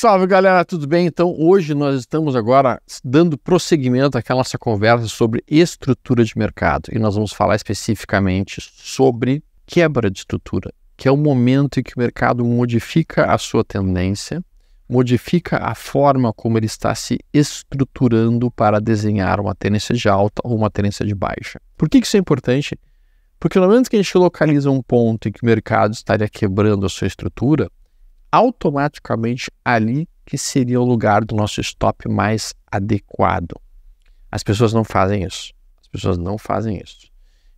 Salve galera, tudo bem? Então hoje nós estamos agora dando prosseguimento àquela nossa conversa sobre estrutura de mercado e nós vamos falar especificamente sobre quebra de estrutura, que é o momento em que o mercado modifica a sua tendência, modifica a forma como ele está se estruturando para desenhar uma tendência de alta ou uma tendência de baixa. Por que isso é importante? Porque no momento que a gente localiza um ponto em que o mercado estaria quebrando a sua estrutura, automaticamente ali que seria o lugar do nosso stop mais adequado. As pessoas não fazem isso. As pessoas não fazem isso.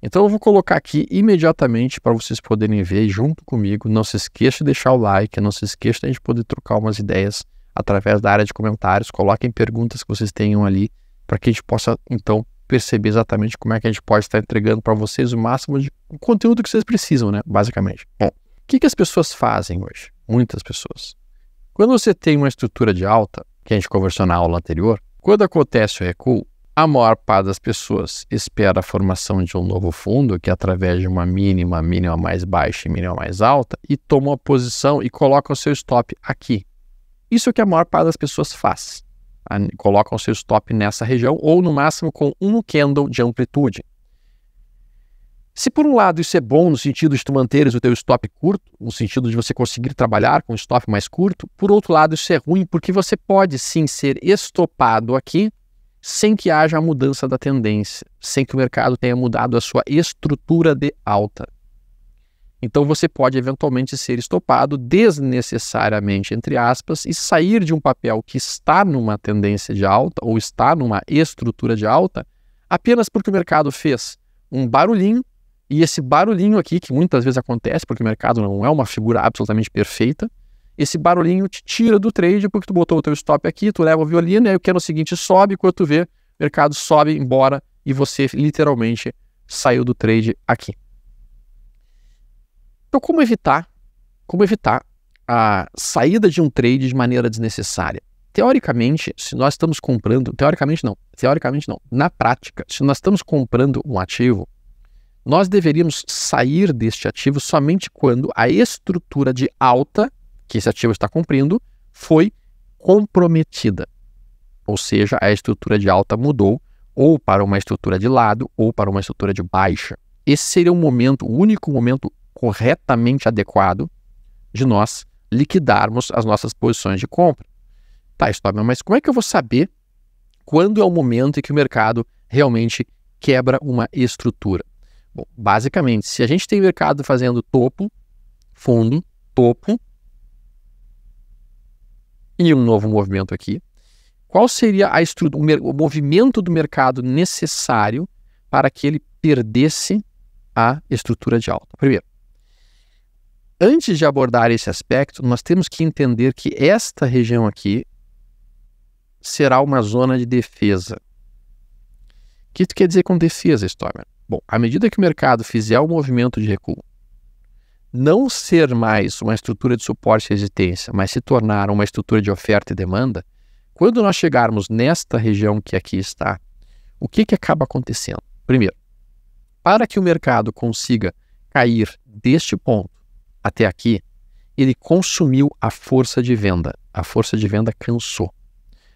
Então eu vou colocar aqui imediatamente para vocês poderem ver junto comigo. Não se esqueça de deixar o like, não se esqueça de a gente poder trocar umas ideias através da área de comentários. Coloquem perguntas que vocês tenham ali para que a gente possa então perceber exatamente como é que a gente pode estar entregando para vocês o máximo de conteúdo que vocês precisam, né? Basicamente. Bom, o que as pessoas fazem hoje? Muitas pessoas. Quando você tem uma estrutura de alta, que a gente conversou na aula anterior, quando acontece o recuo, a maior parte das pessoas espera a formação de um novo fundo, que é através de uma mínima mais baixa e mínima mais alta, e toma uma posição e coloca o seu stop aqui. Isso é o que a maior parte das pessoas faz. Colocam o seu stop nessa região, ou no máximo com um candle de amplitude. Se por um lado isso é bom no sentido de tu manteres o teu stop curto, no sentido de você conseguir trabalhar com um stop mais curto, por outro lado isso é ruim porque você pode sim ser estopado aqui sem que haja a mudança da tendência, sem que o mercado tenha mudado a sua estrutura de alta. Então você pode eventualmente ser estopado desnecessariamente, entre aspas, e sair de um papel que está numa tendência de alta ou está numa estrutura de alta apenas porque o mercado fez um barulhinho. E esse barulhinho aqui, que muitas vezes acontece, porque o mercado não é uma figura absolutamente perfeita, esse barulhinho te tira do trade porque tu botou o teu stop aqui, tu leva o violino, e aí o que é no seguinte sobe, quando tu vê, o mercado sobe embora e você literalmente saiu do trade aqui. Então como evitar a saída de um trade de maneira desnecessária? Teoricamente, se nós estamos comprando, teoricamente não, na prática, se nós estamos comprando um ativo, nós deveríamos sair deste ativo somente quando a estrutura de alta que esse ativo está cumprindo foi comprometida. Ou seja, a estrutura de alta mudou ou para uma estrutura de lado ou para uma estrutura de baixa. Esse seria o único momento corretamente adequado de nós liquidarmos as nossas posições de compra. Tá, Stop, mas como é que eu vou saber quando é o momento em que o mercado realmente quebra uma estrutura? Bom, basicamente, se a gente tem mercado fazendo topo, fundo, topo e um novo movimento aqui, qual seria o movimento do mercado necessário para que ele perdesse a estrutura de alta? Primeiro, antes de abordar esse aspecto, nós temos que entender que esta região aqui será uma zona de defesa. O que isso quer dizer com defesa, Stormer? Bom, à medida que o mercado fizer o movimento de recuo, não ser mais uma estrutura de suporte e resistência, mas se tornar uma estrutura de oferta e demanda, quando nós chegarmos nesta região que aqui está, o que acaba acontecendo? Primeiro, para que o mercado consiga cair deste ponto até aqui, ele consumiu a força de venda. A força de venda cansou.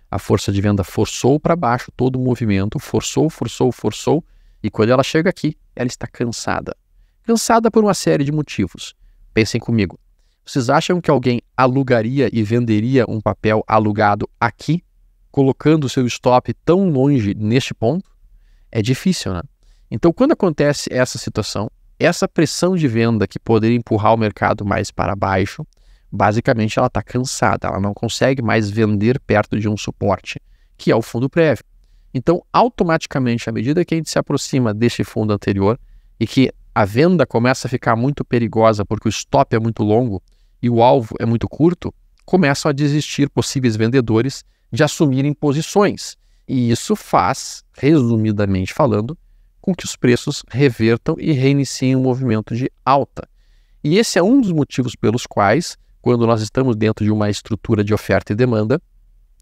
A força de venda forçou para baixo todo o movimento, forçou, e quando ela chega aqui, ela está cansada. Cansada por uma série de motivos. Pensem comigo. Vocês acham que alguém alugaria e venderia um papel alugado aqui, colocando o seu stop tão longe neste ponto? É difícil, né? Então, quando acontece essa situação, essa pressão de venda que poderia empurrar o mercado mais para baixo, basicamente ela está cansada, ela não consegue mais vender perto de um suporte, que é o fundo prévio. Então, automaticamente, à medida que a gente se aproxima deste fundo anterior e que a venda começa a ficar muito perigosa porque o stop é muito longo e o alvo é muito curto, começam a desistir possíveis vendedores de assumirem posições. E isso faz, resumidamente falando, com que os preços revertam e reiniciem o movimento de alta. E esse é um dos motivos pelos quais, quando nós estamos dentro de uma estrutura de oferta e demanda,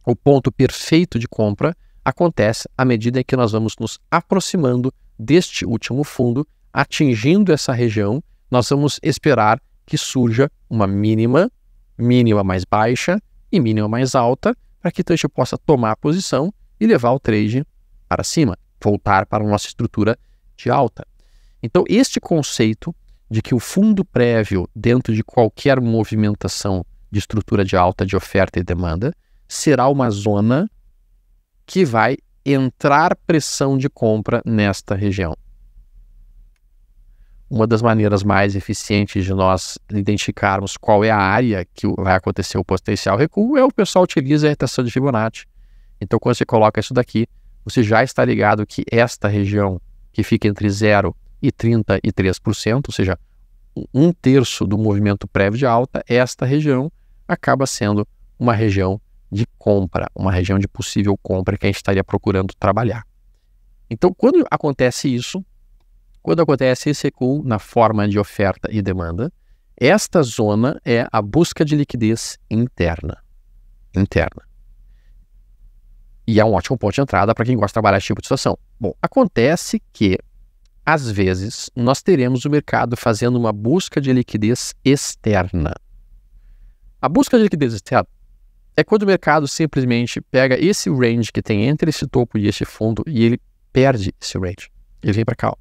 o ponto perfeito de compra acontece à medida em que nós vamos nos aproximando deste último fundo, atingindo essa região, nós vamos esperar que surja uma mínima mais baixa e mínima mais alta, para que então a gente possa tomar a posição e levar o trade para cima, voltar para a nossa estrutura de alta. Então, este conceito de que o fundo prévio, dentro de qualquer movimentação de estrutura de alta, de oferta e demanda, será uma zona que vai entrar pressão de compra nesta região. Uma das maneiras mais eficientes de nós identificarmos qual é a área que vai acontecer o potencial recuo é o pessoal utiliza a retração de Fibonacci. Então, quando você coloca isso daqui, você já está ligado que esta região que fica entre 0 e 33%, ou seja, 1/3 do movimento prévio de alta, esta região acaba sendo uma região de compra, uma região de possível compra que a gente estaria procurando trabalhar. Então, quando acontece isso, quando acontece esse recuo na forma de oferta e demanda, esta zona é a busca de liquidez interna. E é um ótimo ponto de entrada para quem gosta de trabalhar esse tipo de situação. Bom, acontece que, às vezes, nós teremos o mercado fazendo uma busca de liquidez externa. A busca de liquidez externa é quando o mercado simplesmente pega esse range que tem entre esse topo e esse fundo e ele perde esse range. Ele vem para cá, ó.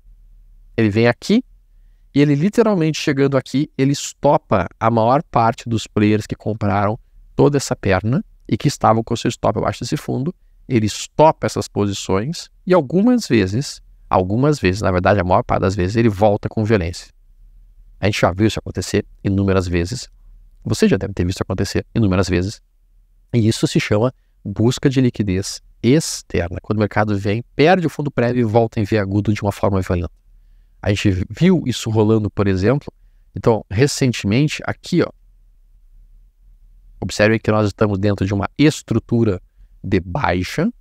Ele vem aqui e ele literalmente chegando aqui, ele estopa a maior parte dos players que compraram toda essa perna e que estavam com o seu stop abaixo desse fundo. Ele estopa essas posições e algumas vezes, na verdade a maior parte das vezes, ele volta com violência. A gente já viu isso acontecer inúmeras vezes. Você já deve ter visto acontecer inúmeras vezes. E isso se chama busca de liquidez externa. Quando o mercado vem, perde o fundo prévio e volta em V agudo de uma forma violenta. A gente viu isso rolando, por exemplo. Então, recentemente, aqui, ó, observem que nós estamos dentro de uma estrutura de baixa.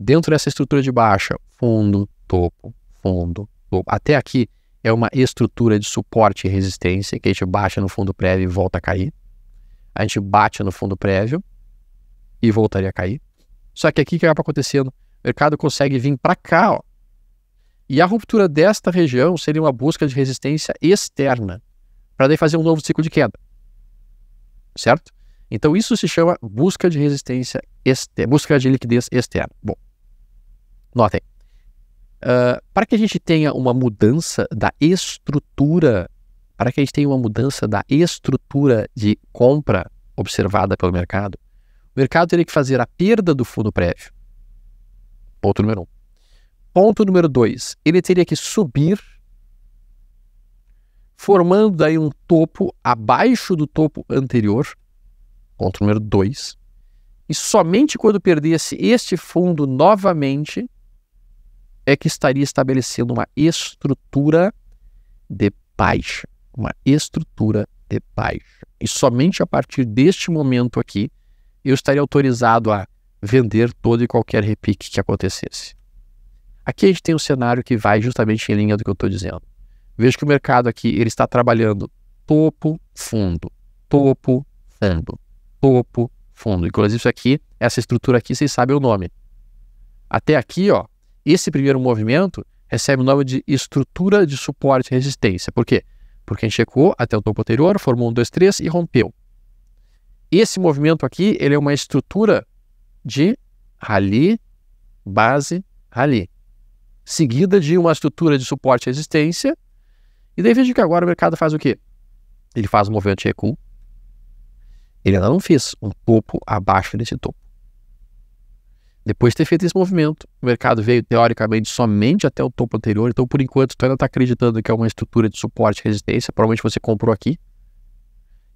Dentro dessa estrutura de baixa, fundo, topo, fundo, topo. Até aqui é uma estrutura de suporte e resistência, que a gente baixa no fundo prévio e volta a cair. A gente bate no fundo prévio e voltaria a cair. Só que aqui o que acaba acontecendo? O mercado consegue vir para cá, ó. E a ruptura desta região seria uma busca de resistência externa, para daí fazer um novo ciclo de queda. Certo? Então isso se chama busca de resistência externa, busca de liquidez externa. Bom, notem. Para que a gente tenha uma mudança da estrutura, de compra observada pelo mercado, o mercado teria que fazer a perda do fundo prévio. Ponto número 1. Ponto número 2, ele teria que subir, formando daí um topo abaixo do topo anterior. Ponto número 2. E somente quando perdesse este fundo novamente, é que estaria estabelecendo uma estrutura de baixa. E somente a partir deste momento aqui, eu estaria autorizado a vender todo e qualquer repique que acontecesse. Aqui a gente tem um cenário que vai justamente em linha do que eu estou dizendo. Vejo que o mercado aqui ele está trabalhando topo, fundo, topo, fundo, topo, fundo. Inclusive isso aqui, essa estrutura aqui, vocês sabem o nome. Até aqui, ó, esse primeiro movimento recebe o nome de estrutura de suporte e resistência. Por quê? Porque a gente recuou até o topo anterior, formou 1, 2, 3 e rompeu. Esse movimento aqui, ele é uma estrutura de rally, base, rally, seguida de uma estrutura de suporte e resistência, e daí veja que agora o mercado faz o quê? Ele faz um movimento de recuo, ele ainda não fez um topo abaixo desse topo. Depois de ter feito esse movimento, o mercado veio teoricamente somente até o topo anterior, então por enquanto tu ainda está acreditando que é uma estrutura de suporte e resistência, provavelmente você comprou aqui,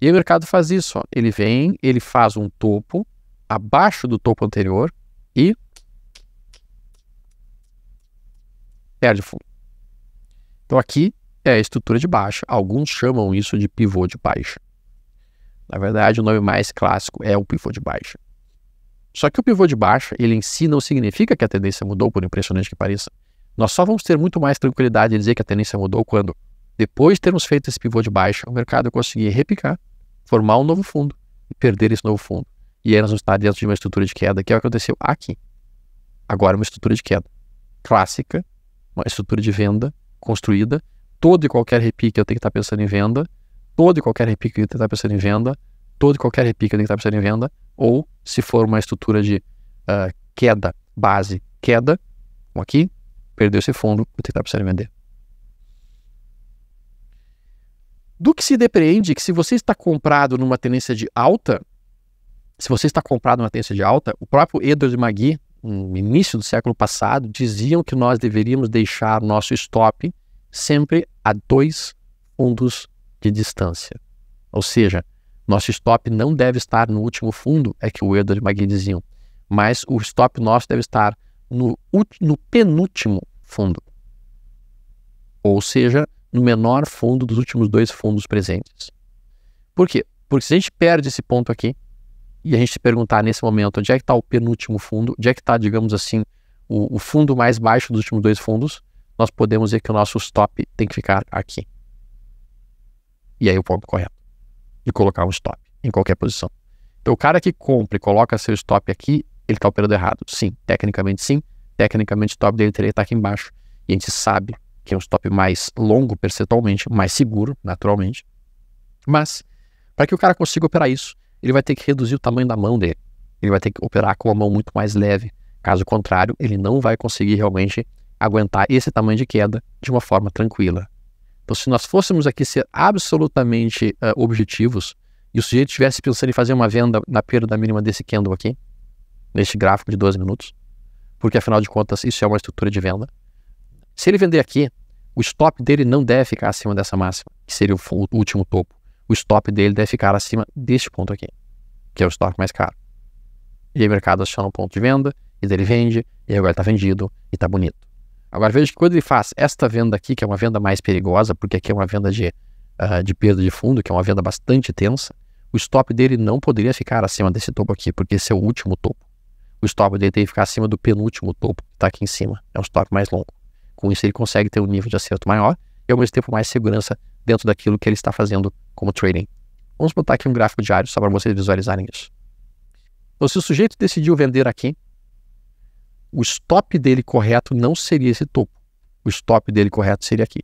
e aí o mercado faz isso, ó. Ele vem, ele faz um topo abaixo do topo anterior e perde o fundo. Então aqui é a estrutura de baixa. Alguns chamam isso de pivô de baixa. Na verdade, o nome mais clássico é o pivô de baixa. Só que o pivô de baixa, ele em si não significa que a tendência mudou, por impressionante que pareça. Nós só vamos ter muito mais tranquilidade de dizer que a tendência mudou quando, depois de termos feito esse pivô de baixa, o mercado conseguir repicar, formar um novo fundo e perder esse novo fundo. E aí nós vamos estar dentro de uma estrutura de queda, que é o que aconteceu aqui. Agora uma estrutura de queda clássica, uma estrutura de venda construída. Todo e qualquer repique eu tenho que estar pensando em venda. Todo e qualquer repique eu tenho que estar pensando em venda. todo e qualquer repique tem que estar precisando em venda, ou se for uma estrutura de queda, base, queda, como aqui, perdeu esse fundo, tem que estar precisando vender. Do que se depreende que se você está comprado numa tendência de alta, o próprio Edward McGee, no início do século passado, diziam que nós deveríamos deixar nosso stop sempre a 2 fundos de distância. Ou seja, nosso stop não deve estar no último fundo, é que o Edward McGee diziam, mas o stop nosso deve estar no penúltimo fundo. Ou seja, no menor fundo dos últimos 2 fundos presentes. Por quê? Porque se a gente perde esse ponto aqui, e a gente se perguntar nesse momento onde é que está o penúltimo fundo, onde é que está, digamos assim, o fundo mais baixo dos últimos 2 fundos, nós podemos dizer que o nosso stop tem que ficar aqui. E aí o ponto correto de colocar um stop em qualquer posição. Então o cara que compra e coloca seu stop aqui, ele está operando errado. Sim. Tecnicamente o stop dele teria que estar aqui embaixo. E a gente sabe que é um stop mais longo percentualmente, mais seguro, naturalmente. Mas, para que o cara consiga operar isso, ele vai ter que reduzir o tamanho da mão dele. Ele vai ter que operar com uma mão muito mais leve. Caso contrário, ele não vai conseguir realmente aguentar esse tamanho de queda de uma forma tranquila. Então, se nós fôssemos aqui ser absolutamente objetivos, e o sujeito estivesse pensando em fazer uma venda na perda mínima desse candle aqui, neste gráfico de 12 minutos, porque afinal de contas isso é uma estrutura de venda, se ele vender aqui, o stop dele não deve ficar acima dessa máxima, que seria o último topo. O stop dele deve ficar acima deste ponto aqui, que é o stop mais caro. E aí o mercado aciona um ponto de venda, e daí ele vende, e agora está vendido, e está bonito. Agora veja que quando ele faz esta venda aqui, que é uma venda mais perigosa, porque aqui é uma venda de perda de fundo, que é uma venda bastante tensa, o stop dele não poderia ficar acima desse topo aqui, porque esse é o último topo. O stop dele tem que ficar acima do penúltimo topo, que está aqui em cima. É um stop mais longo. Com isso ele consegue ter um nível de acerto maior e ao mesmo tempo mais segurança dentro daquilo que ele está fazendo como trading. Vamos botar aqui um gráfico diário só para vocês visualizarem isso. Então, se o sujeito decidiu vender aqui, o stop dele correto não seria esse topo. O stop dele correto seria aqui,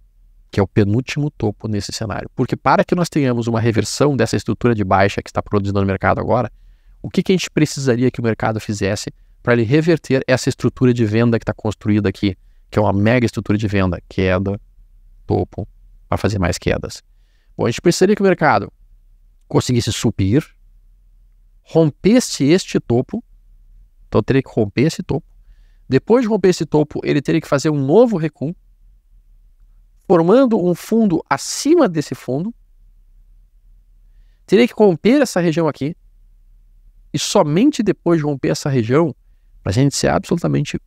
que é o penúltimo topo nesse cenário. Porque para que nós tenhamos uma reversão dessa estrutura de baixa que está produzindo no mercado agora, o que a gente precisaria que o mercado fizesse para ele reverter essa estrutura de venda que está construída aqui, que é uma mega estrutura de venda, queda, topo, para fazer mais quedas. Bom, a gente precisaria que o mercado conseguisse subir, rompesse este topo, então teria que romper esse topo. Depois de romper esse topo, ele teria que fazer um novo recuo, formando um fundo acima desse fundo, teria que romper essa região aqui, e somente depois de romper essa região, para a gente ser absolutamente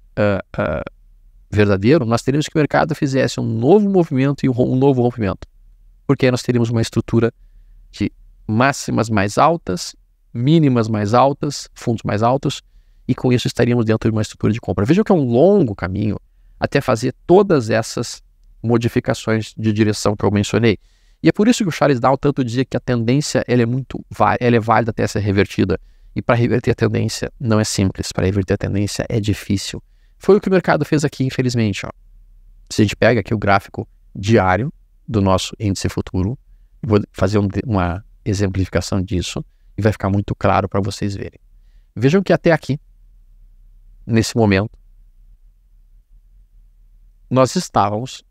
verdadeiro, nós teríamos que o mercado fizesse um novo movimento e um novo rompimento. Porque aí nós teríamos uma estrutura de máximas mais altas, mínimas mais altas, fundos mais altos, e com isso estaríamos dentro de uma estrutura de compra. Vejam que é um longo caminho até fazer todas essas modificações de direção que eu mencionei. E é por isso que o Charles Dow tanto dizia que a tendência ela é válida até ser revertida. E para reverter a tendência não é simples, para reverter a tendência é difícil. Foi o que o mercado fez aqui, infelizmente. Ó. Se a gente pega aqui o gráfico diário do nosso índice futuro, vou fazer uma exemplificação disso e vai ficar muito claro para vocês verem. Vejam que até aqui, nesse momento, nós estávamos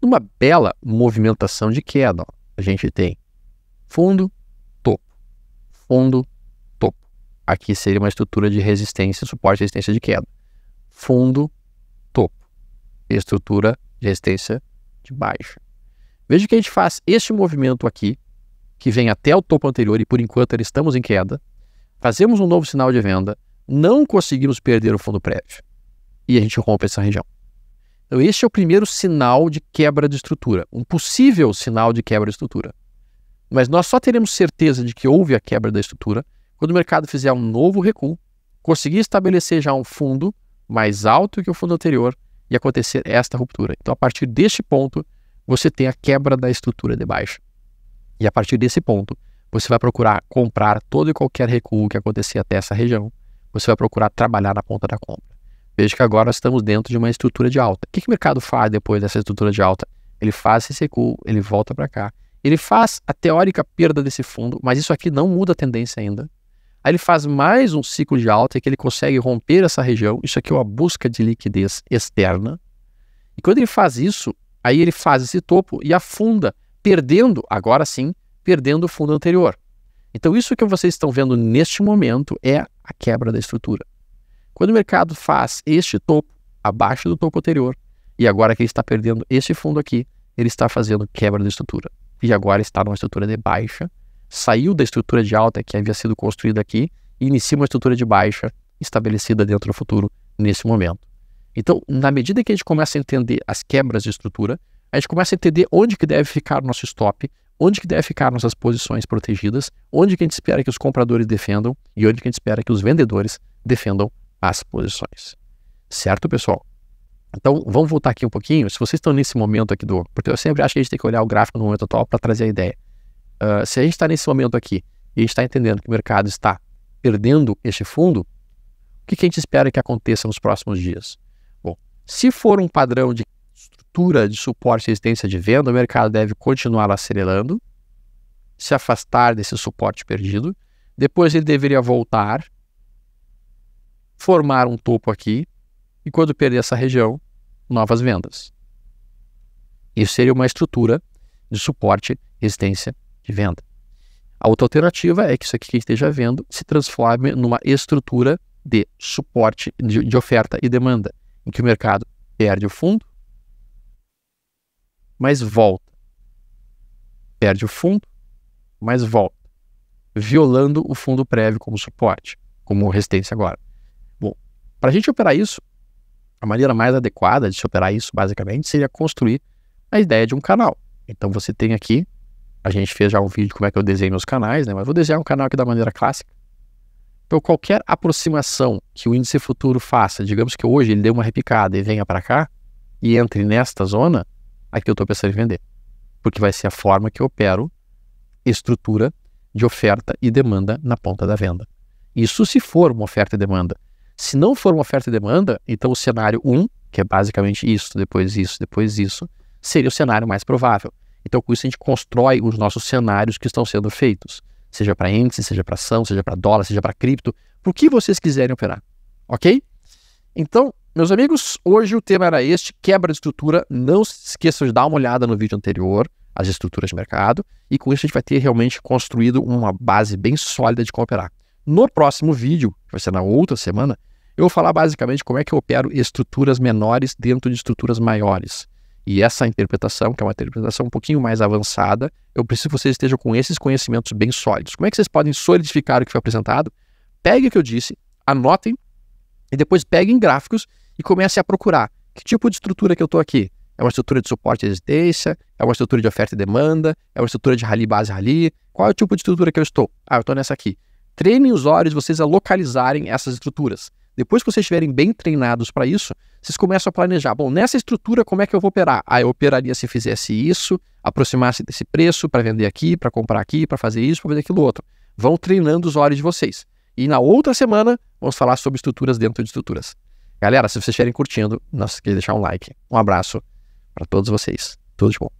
numa bela movimentação de queda. Ó. A gente tem fundo, topo, fundo, topo. Aqui seria uma estrutura de resistência, suporte e resistência de queda. Fundo, topo. Estrutura de resistência de baixa. Veja que a gente faz este movimento aqui, que vem até o topo anterior e por enquanto estamos em queda. Fazemos um novo sinal de venda, não conseguimos perder o fundo prévio. E a gente rompe essa região. Então este é o primeiro sinal de quebra de estrutura. Um possível sinal de quebra de estrutura. Mas nós só teremos certeza de que houve a quebra da estrutura quando o mercado fizer um novo recuo, conseguir estabelecer já um fundo mais alto que o fundo anterior e acontecer esta ruptura. Então, a partir deste ponto, você tem a quebra da estrutura de baixa. E a partir desse ponto, você vai procurar comprar todo e qualquer recuo que acontecer até essa região. Você vai procurar trabalhar na ponta da compra. Veja que agora nós estamos dentro de uma estrutura de alta. O que o mercado faz depois dessa estrutura de alta? Ele faz esse recuo, ele volta para cá Ele faz a teórica perda desse fundo, mas isso aqui não muda a tendência ainda. Aí ele faz mais um ciclo de alta que ele consegue romper essa região. Isso aqui é uma busca de liquidez externa. E quando ele faz isso, aí ele faz esse topo e afunda, perdendo, agora sim, perdendo o fundo anterior. Então isso que vocês estão vendo neste momento é a quebra da estrutura. Quando o mercado faz este topo abaixo do topo anterior, e agora que ele está perdendo este fundo aqui, ele está fazendo quebra da estrutura. E agora está numa estrutura de baixa, saiu da estrutura de alta que havia sido construída aqui e inicia uma estrutura de baixa estabelecida dentro do futuro nesse momento. Então, na medida que a gente começa a entender as quebras de estrutura, a gente começa a entender onde que deve ficar o nosso stop, onde que deve ficar nossas posições protegidas, onde que a gente espera que os compradores defendam e onde que a gente espera que os vendedores defendam as posições. Certo, pessoal? Então, vamos voltar aqui um pouquinho. Se vocês estão nesse momento aqui porque eu sempre acho que a gente tem que olhar o gráfico no momento atual para trazer a ideia. Se a gente está nesse momento aqui e a gente está entendendo que o mercado está perdendo este fundo, o que a gente espera que aconteça nos próximos dias? Bom, se for um padrão de estrutura de suporte e resistência de venda, o mercado deve continuar acelerando, se afastar desse suporte perdido, depois ele deveria voltar, formar um topo aqui, e quando perder essa região, novas vendas. Isso seria uma estrutura de suporte, resistência de venda. A outra alternativa é que isso aqui que a gente esteja vendo se transforme numa estrutura de suporte de oferta e demanda, em que o mercado perde o fundo, mas volta. Perde o fundo, mas volta. Violando o fundo prévio como suporte, como resistência agora. Bom, para a gente operar isso, a maneira mais adequada de se operar isso, basicamente, seria construir a ideia de um canal. Então você tem aqui, a gente fez já um vídeo de como é que eu desenho meus canais, né? Mas vou desenhar um canal aqui da maneira clássica. Então qualquer aproximação que o índice futuro faça, digamos que hoje ele dê uma repicada e venha para cá, e entre nesta zona, aqui eu estou pensando em vender. Porque vai ser a forma que eu opero estrutura de oferta e demanda na ponta da venda. Isso se for uma oferta e demanda. Se não for uma oferta e demanda, então o cenário 1, que é basicamente isso, depois isso, seria o cenário mais provável. Então com isso a gente constrói os nossos cenários que estão sendo feitos. Seja para índice, seja para ação, seja para dólar, seja para cripto, por que vocês quiserem operar. Ok? Então, meus amigos, hoje o tema era este, quebra de estrutura. Não se esqueçam de dar uma olhada no vídeo anterior, as estruturas de mercado, e com isso a gente vai ter realmente construído uma base bem sólida de como operar. No próximo vídeo, que vai ser na outra semana, eu vou falar basicamente como é que eu opero estruturas menores dentro de estruturas maiores. E essa interpretação, que é uma interpretação um pouquinho mais avançada, eu preciso que vocês estejam com esses conhecimentos bem sólidos. Como é que vocês podem solidificar o que foi apresentado? Peguem o que eu disse, anotem, e depois peguem gráficos e comecem a procurar. Que tipo de estrutura que eu estou aqui? É uma estrutura de suporte e resistência? É uma estrutura de oferta e demanda? É uma estrutura de rally base rally? Qual é o tipo de estrutura que eu estou? Eu estou nessa aqui. Treinem os olhos de vocês a localizarem essas estruturas. Depois que vocês estiverem bem treinados para isso, vocês começam a planejar. Bom, nessa estrutura, como é que eu vou operar? Eu operaria se fizesse isso, aproximasse desse preço para vender aqui, para comprar aqui, para fazer isso, para fazer aquilo outro. Vão treinando os olhos de vocês. E na outra semana, vamos falar sobre estruturas dentro de estruturas. Galera, se vocês estiverem curtindo, não se esqueça de deixar um like. Um abraço para todos vocês. Tudo de bom.